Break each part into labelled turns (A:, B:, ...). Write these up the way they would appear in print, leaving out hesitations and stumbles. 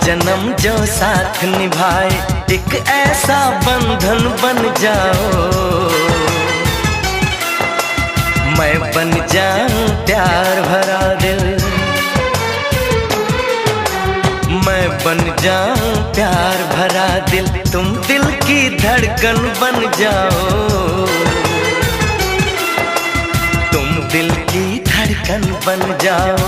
A: जन्म जो साथ निभाए, एक ऐसा बंधन बन जाओ। मैं बन जाऊं प्यार भरा दिल, मैं बन जाऊं प्यार भरा दिल, तुम दिल की धड़कन बन जाओ। तुम दिल की धड़कन बन जाओ।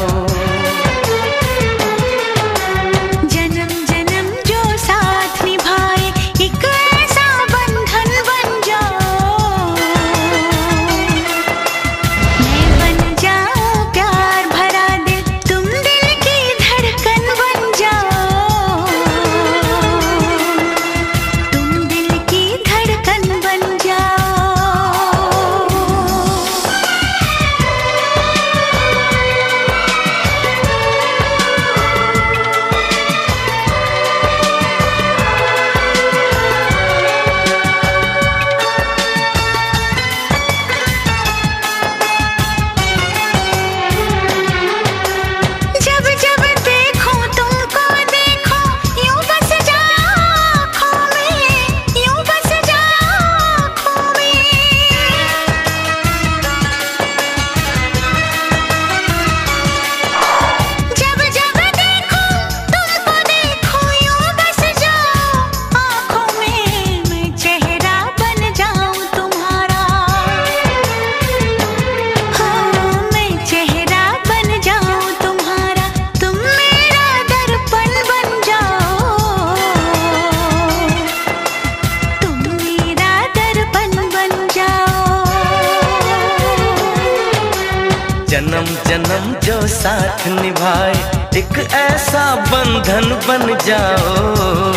A: जन्म जन्म जो साथ निभाए, एक ऐसा बंधन बन जाओ।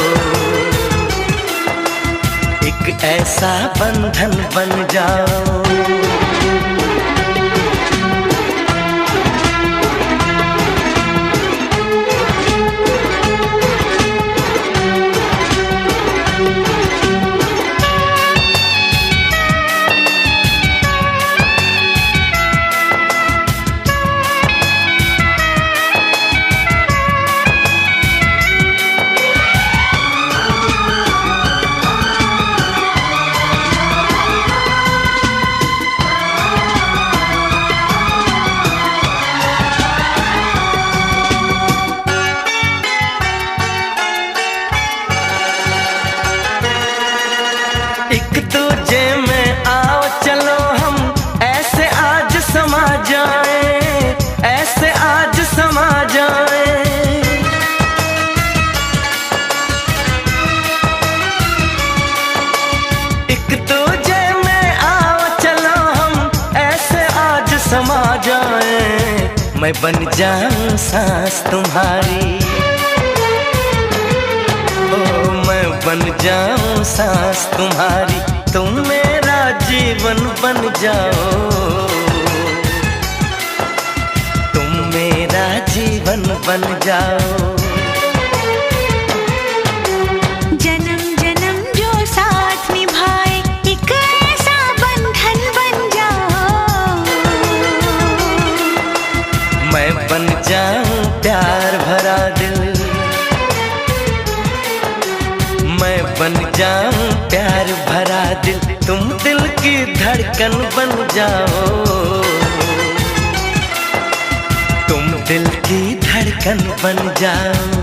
A: एक ऐसा बंधन बन जाओ। एक दूजे में आओ चलो हम ऐसे आज समा जाए, ऐसे आज समा जाए। एक दूजे में आओ चलो हम ऐसे आज समा जाए। मैं बन जाऊं सांस तुम्हारी, बन जाऊं सांस तुम्हारी, तुम मेरा जीवन बन जाओ। तुम मेरा जीवन बन जाओ।
B: जन्म जन्म जो साथ निभाए, एक ऐसा बंधन बन जाओ।
A: मैं बन जाऊं प्यार भरा दिल, मैं बन जाऊं प्यार भरा दिल, तुम दिल की धड़कन बन जाओ। तुम दिल की धड़कन बन जाओ।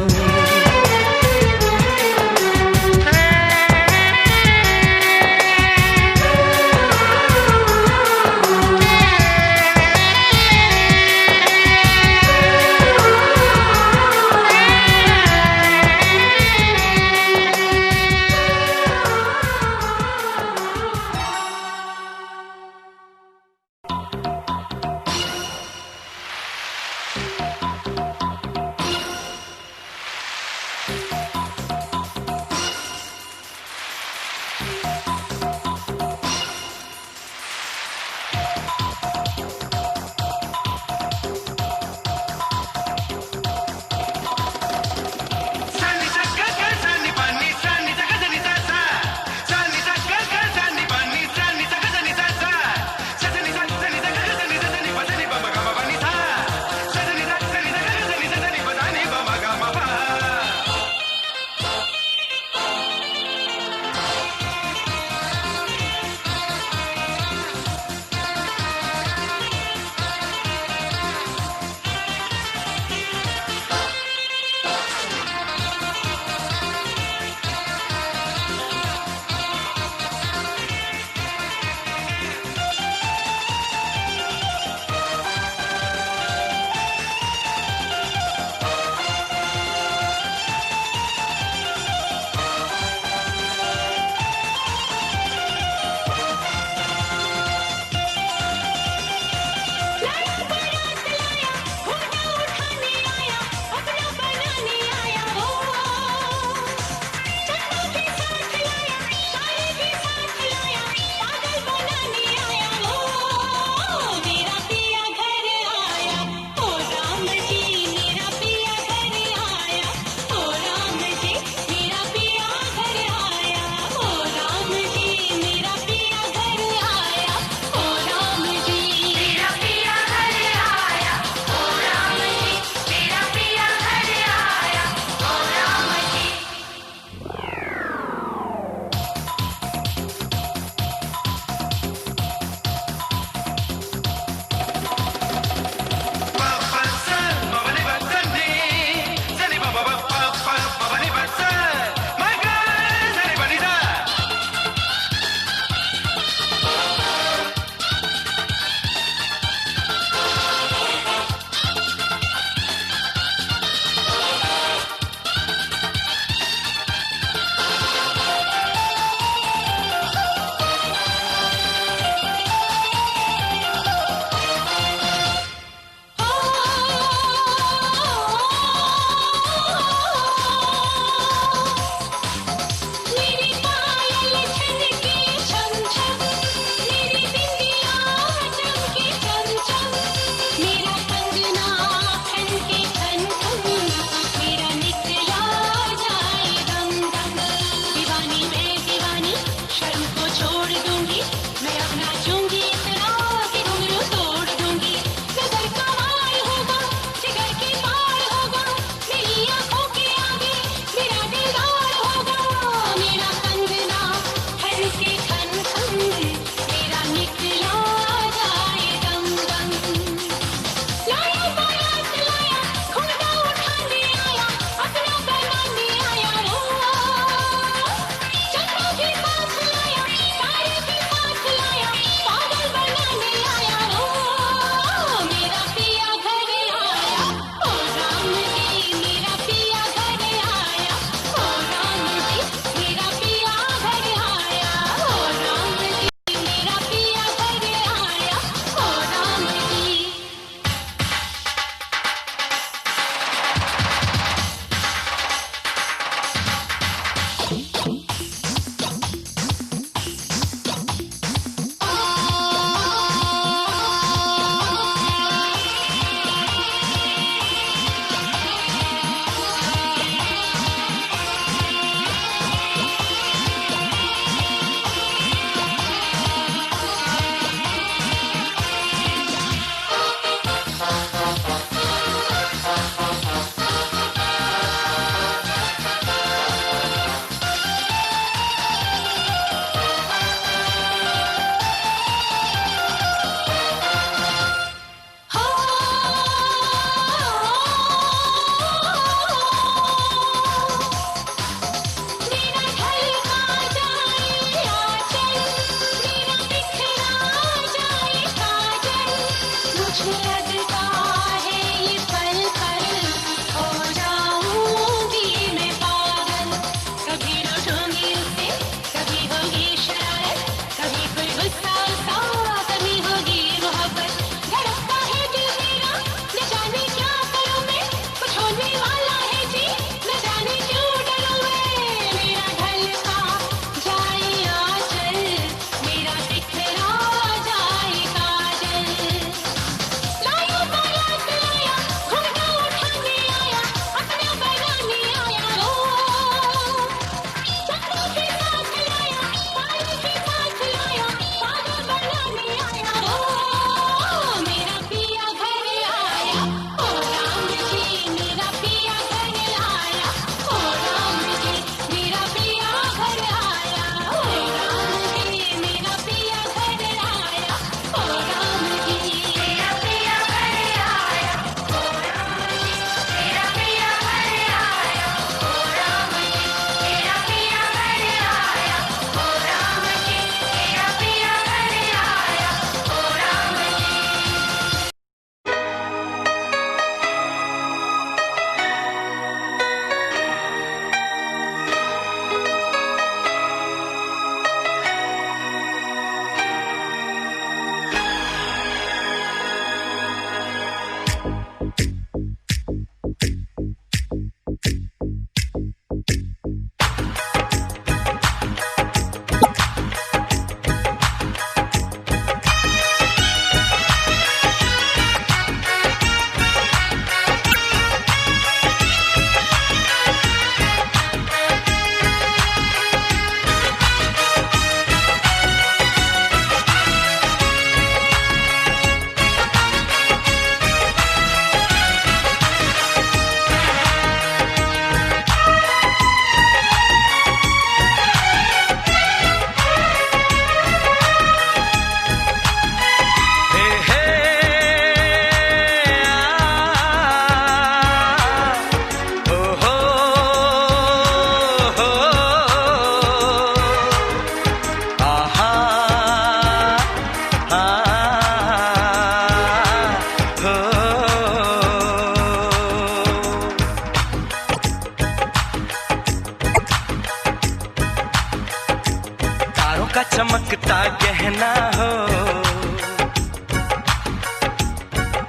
A: का चमकता गहना हो,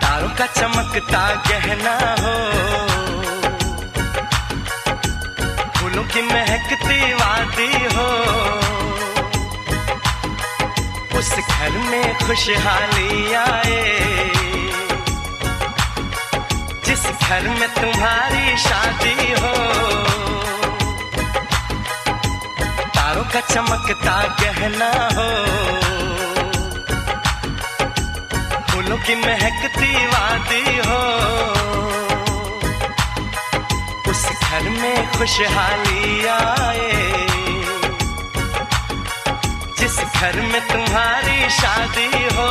A: तारों का चमकता गहना हो, फूलों की महकती वादी हो, उस घर में खुशहाली आए, जिस घर में तुम्हारी शादी हो। तारों का चमकता गहना हो, फूलों की महकती वादी हो, उस घर में खुशहाली आए, जिस घर में तुम्हारी शादी हो।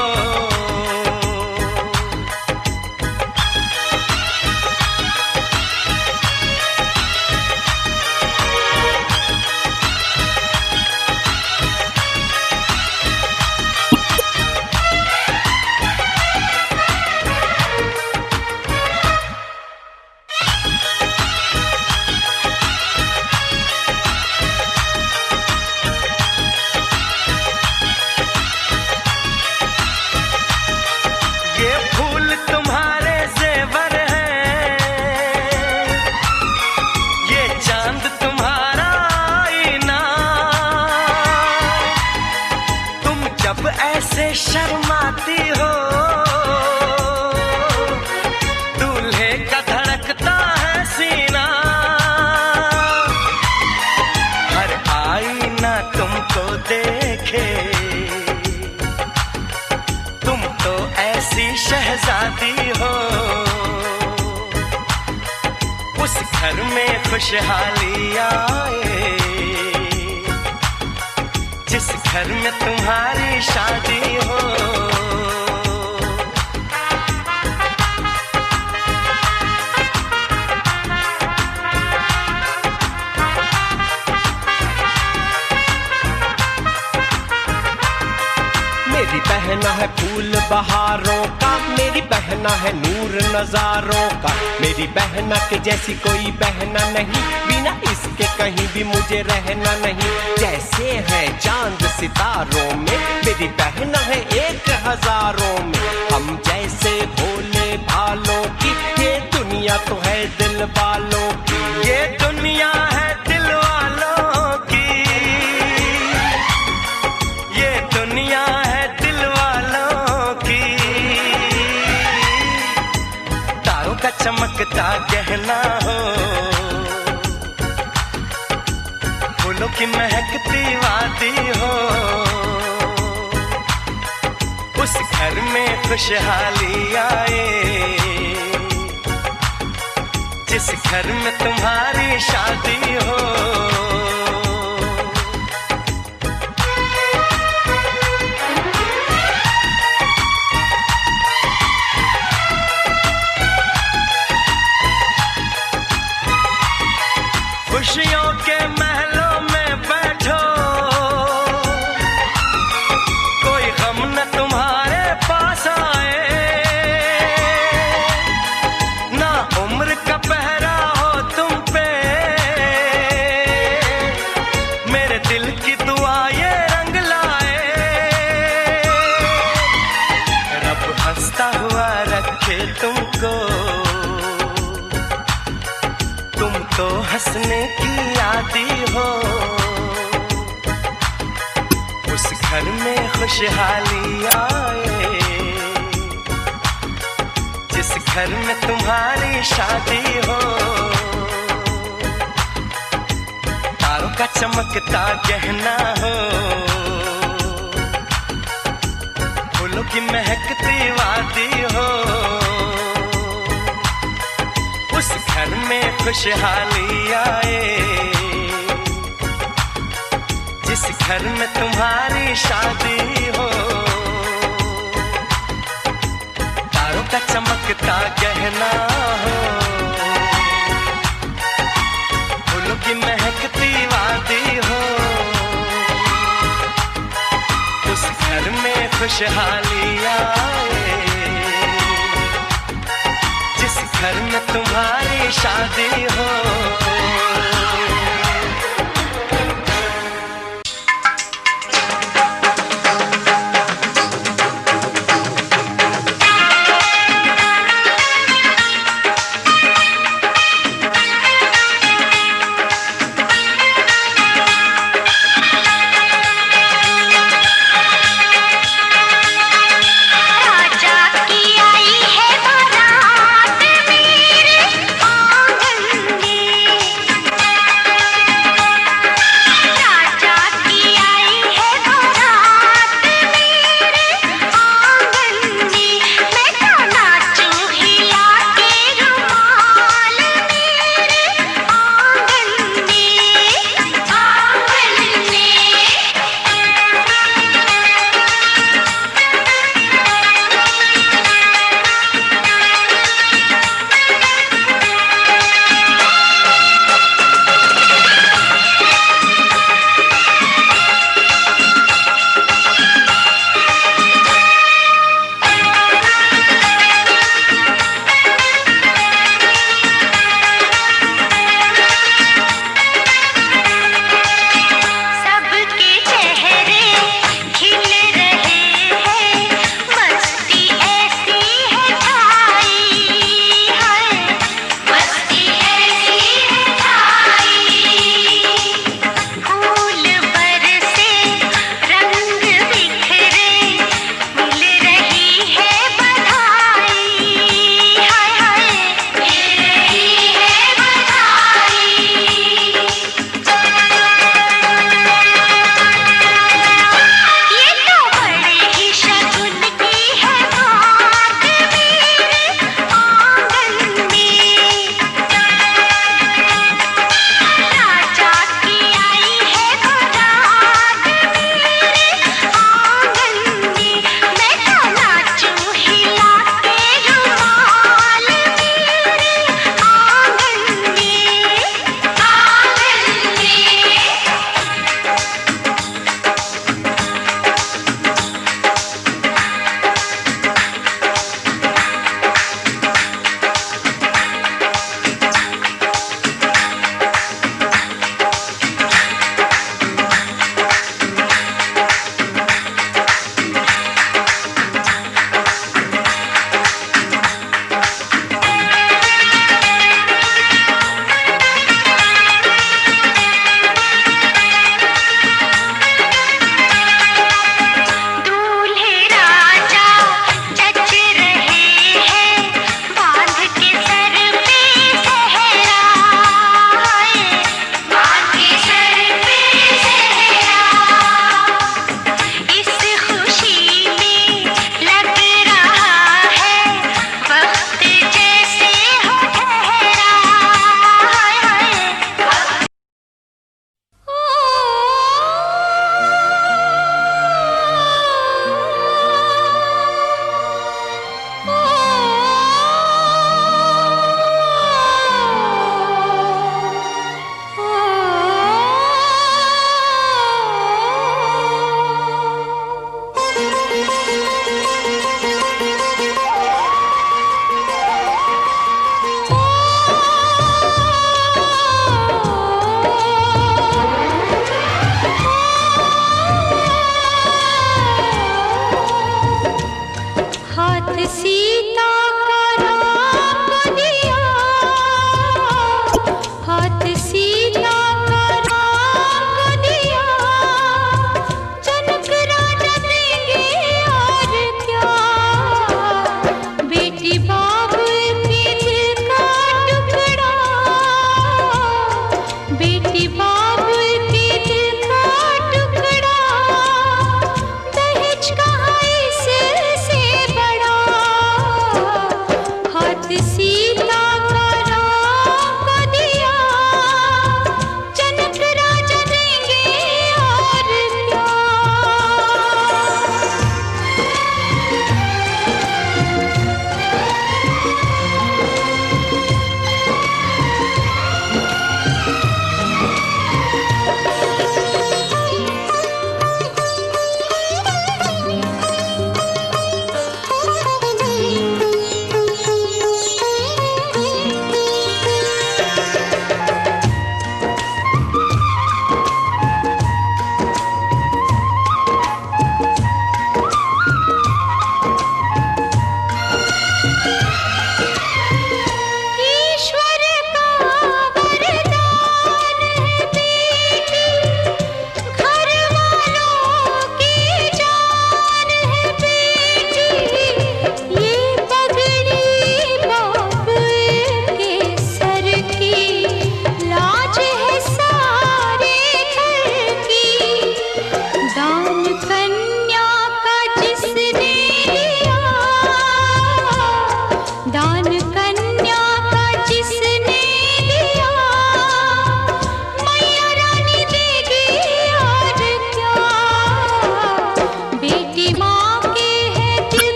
A: ऐसे शर्माती हो, दूल्हे का धड़कता है सीना, हर आईना तुमको देखे, तुम तो ऐसी शहजादी हो, उस घर में खुशहाली आए, जिस घर में तुम्हारी शादी हो।
C: मेरी बहना है फूल बहारों का, मेरी बहना है नूर नजारों का, मेरी बहना के जैसी कोई बहना नहीं, बिना इसके कहीं भी मुझे रहना नहीं। जैसे है चांद सितारों में, मेरी बहना है 1000 में, हम जैसे भोले भालों की, ये दुनिया तो है दिल वालों की,
A: ये दुनिया है दिल वालों की, ये दुनिया है दिल वालों की। तारों का चमकता गहना हो, फूलों की महकती वादी हो, उस घर में खुशहाली आए, जिस घर में तुम्हारी शादी हो। खुशियों के महलों में बैठो, कोई गम न तुम्हारे पास आए, ना उम्र का पहरा हो तुम पे, मेरे दिल की दुआ ये रंग लाए, रब हंसता हुआ रखे तुमको, तुम तो हंसने की आदी हो, उस घर में खुशहाली आए, जिस घर में तुम्हारी शादी हो। तारों का चमकता गहना हो, फूलों की महकती वादी हो, उस घर में खुशहाली आए, जिस घर में तुम्हारी शादी हो। तारों का चमकता गहना हो, फूलों की महकती वादी हो, उस घर में खुशहाली आए, जिस घर में तुम्हारी शादी हो।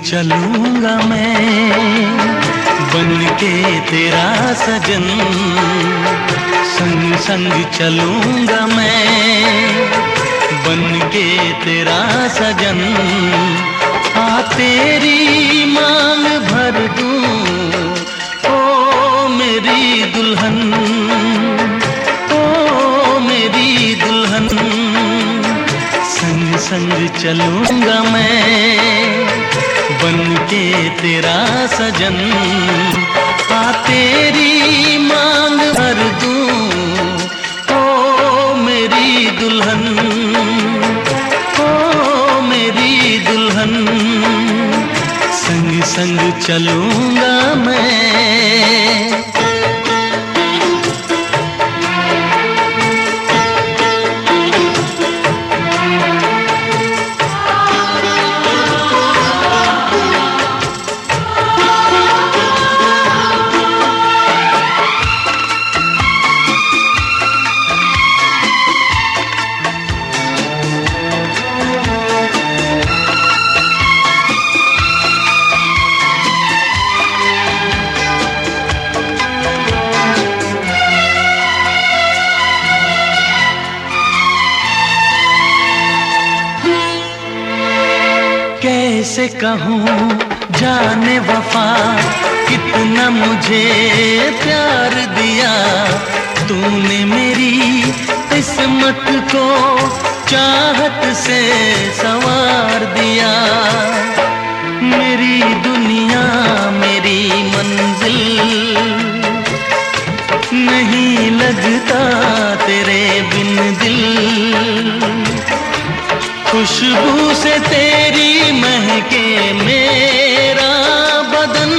A: चलूंगा मैं बन के तेरा सजन, संग संग चलूंगा मैं बन के तेरा सजन। आ तेरी मांग भर दूं ओ मेरी दुल्हन, ओ मेरी दुल्हन। संग संग चलूंगा मैं बन के तेरा सजन। आ तेरी मांग भर दूं ओ मेरी दुल्हन, ओ मेरी दुल्हन। संग संग चलूंगा मैं। कैसे कहूँ जाने वफा कितना मुझे प्यार दिया तूने मेरी किस्मत को चाहत से संवार दिया। मेरी दुनिया मेरी मंजिल नहीं लगता तेरे बिन दिल। खुशबू से तेरी महके मेरा बदन।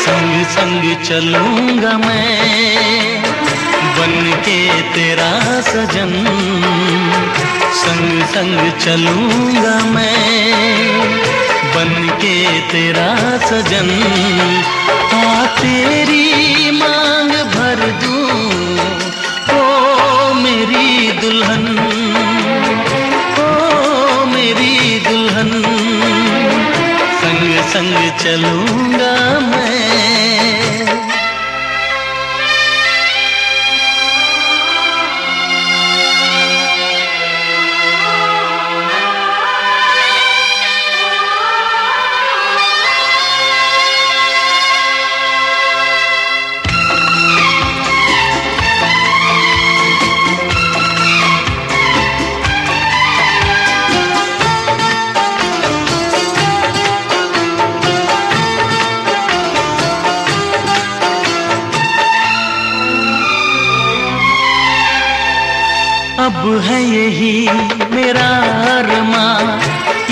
A: संग संग चलूंगा मैं बन के तेरा सजन। संग संग चलूंगा मैं बन के तेरा सजन। आ तेरी मांग भर दूं ओ मेरी दुल्हन, मेरी दुल्हन। संग संग चलूंगा मैं। अब है यही मेरा अरमां,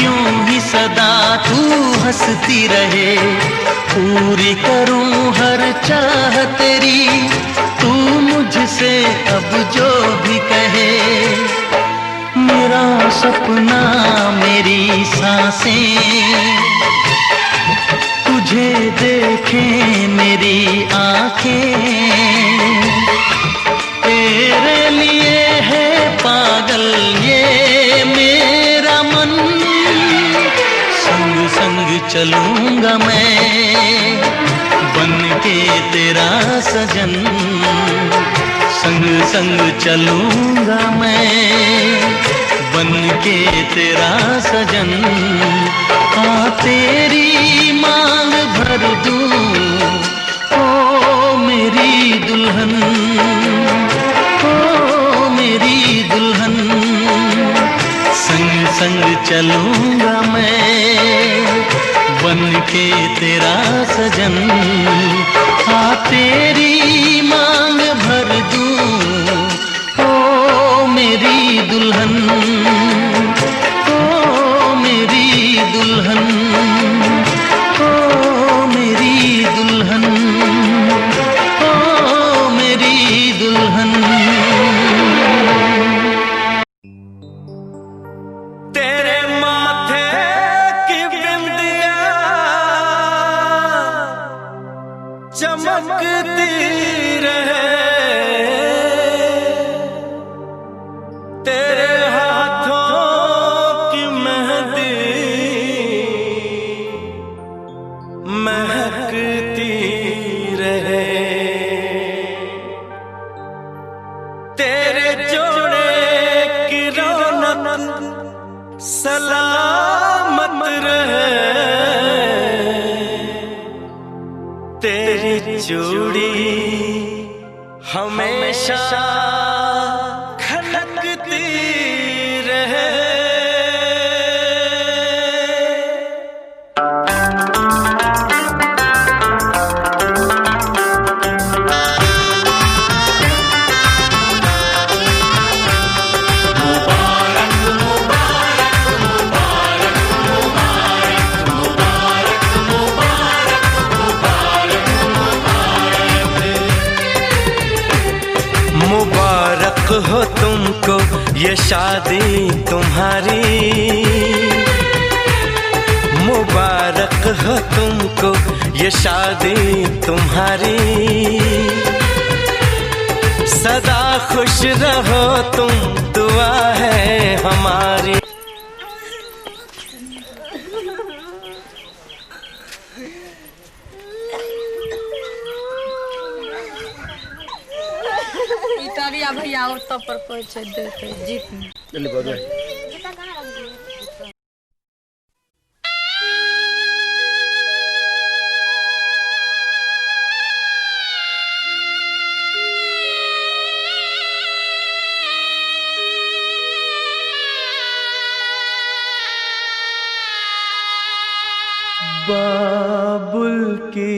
A: यूं ही सदा तू हंसती रहे, पूरी करूं हर चाह तेरी, तू मुझसे अब जो भी कहे। मेरा सपना मेरी सांसें तुझे देखें मेरी आंखें, तेरे लिए है पागल ये मेरा मन, संग संग चलूंगा मैं बन के तेरा सजन, संग संग चलूंगा मैं बन के तेरा सजन। हाँ तेरी मांग भर दूं ओ मेरी दुल्हन, ओ मेरी दुल्हन, संग संग चलूंगा मैं बन के तेरा सजन। हाँ तेरी मांग भर दूं ओ मेरी दुल्हन, ओ मेरी दुल्हन, ओ मेरी दुल्हन, ओ मेरी दुल्हन।
C: तेरे माथे की बिंदिया चमकती रहे, तेरे हाथों की मेहंदी महकती रहे, तेरे जोड़े की रौनक सलामत रहे, तेरी चूड़ी हमेशा खनकती रहे। मुबारक हो तुमको ये शादी तुम्हारी, मुबारक हो तुमको ये शादी तुम्हारी, सदा खुश रहो तुम दुआ है हमारी।
D: इतालिया भैया और तब पर कोई छे देते जीत
C: चलिए बहुत भाई
A: बाबुल की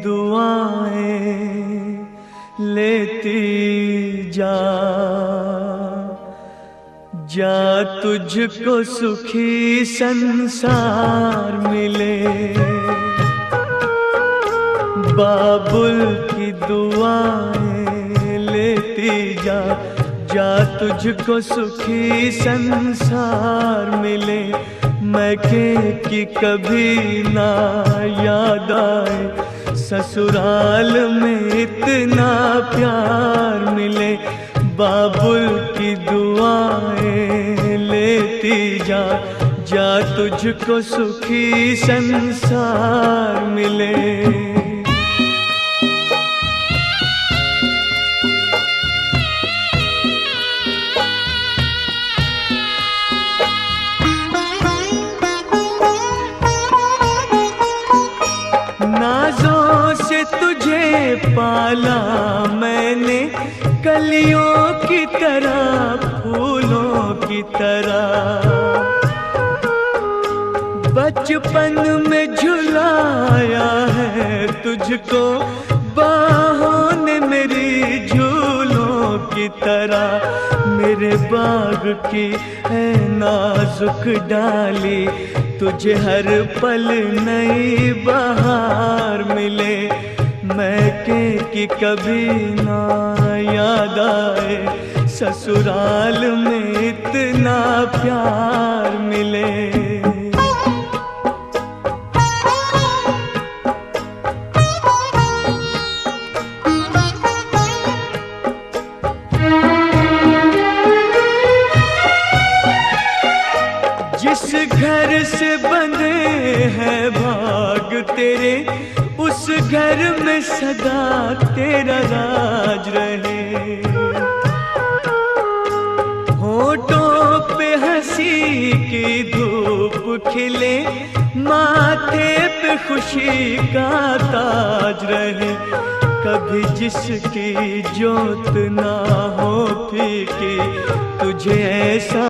A: दुआएं लेती जा, जा तुझको सुखी संसार मिले। बाबुल की दुआएं लेती जा, जा तुझको सुखी संसार मिले। मैके की कभी ना याद आए, ससुराल में इतना प्यार मिले। बाबुल की दुआएं लेती जा, जा तुझको सुखी संसार मिले। पाला मैंने कलियों की तरह, फूलों की तरह, बचपन में झुलाया है तुझको बाहों ने मेरी झूलों की की तरह मेरे बाग की है नाजुक डाली, तुझे हर पल नई बहार मिले, मैके की कभी ना याद आए, ससुराल में इतना प्यार मिले। जिस घर से बंधे हैं भाग तेरे, उस घर में सदा तेरा राज रहे। होठों पे हंसी की धूप खिले, माथे पे खुशी का ताज रहे। कभी जिसकी जोत ना हो फीकी, तुझे ऐसा